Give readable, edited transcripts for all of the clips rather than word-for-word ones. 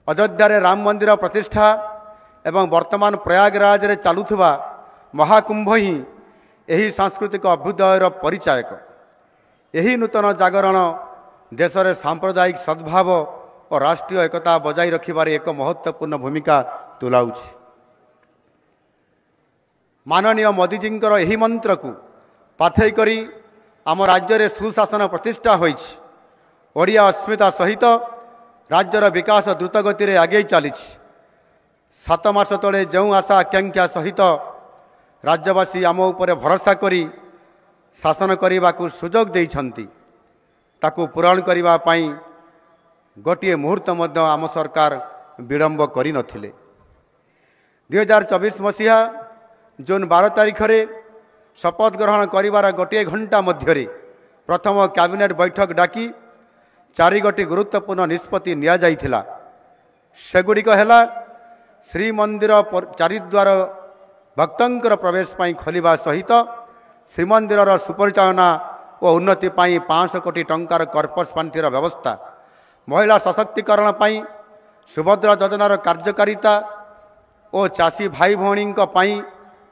अयोध्या राम मंदिर प्रतिष्ठा एवं वर्तमान प्रयागराज रे चलुवा महाकुंभ ही यही सांस्कृतिक अभ्युदयर परिचायक। यही नूतन जागरण देश में सांप्रदायिक सद्भाव और राष्ट्रीय एकता बजाई रखिबारे एक महत्वपूर्ण भूमिका तुलाउछि। माननीय मोदीजींकर यही मंत्र को पाथई करी आम राज्य में सुशासन प्रतिष्ठा होइछि। ओडिया अस्मिता सहित राज्यर विकास द्रुतगति में आगे चली। 7 मास तले जो आशा आकांक्षा सहित राज्यवासी आम उपर भरोसा करी शासन करने को सुजोग देइछन्ति ताकू पूरण करने पाई गोटे मुहूर्त मध्य आम सरकार विलंब करि नथिले। 2024 मसीहा जून 12 तारिख रे शपथ ग्रहण करिवार गोटे घंटा मध्य प्रथम कैबिनेट बैठक डाकी 4 गोटी गुरुत्वपूर्ण निष्पत्ति निया जाइथिला। सेगुड़िक हैला श्रीमंदिर चारिद्वार भक्तंकर प्रवेश पाई खोलिबा सहित श्रीमंदिर सुपरिचालना और उन्नति पाई 500 कोटी टंकार कर्पस पांठीर व्यवस्था, महिला सशक्तिकरण पाई सुभद्रा योजनार कार्यकारिता और चाषी भाई भौणी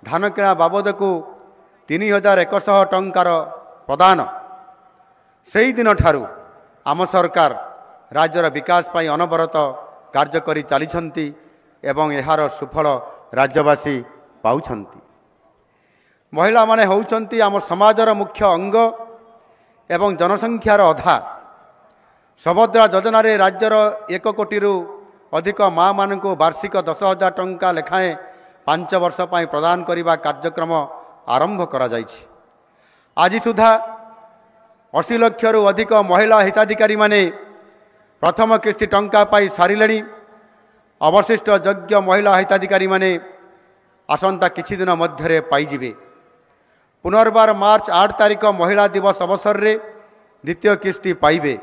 धान किणा बाबद को 3100 टंकार प्रदान। से दिन ठारू आम सरकार राज्यर विकास पाई अनवरत कार्य करी चलिछन्ति एवं यार सुफल राज्यवासी पाउछन्ति। महिला माने होउछन्ति आम समाजर मुख्य अंग एवं जनसंख्यार अधा। सुभद्रा योजना रे राज्यर 1 कोटी अधिक माँ मान को वार्षिक 10,000 टंका लेखाएं 5 वर्ष पाई प्रदान करने कार्यक्रम आरंभ करा जाइछि। आज सुधा 80 लाख अधिक महिला हिताधिकारी माने प्रथम किस्ती टंका पाई सारिले। अवशिष्ट योग्य महिला हिताधिकारी माने आसंता किछि दिन मध्य पाइजिबे। पुनर्बार मार्च 8 तारिख महिला दिवस अवसर रे द्वितीय किस्ती पाइबे।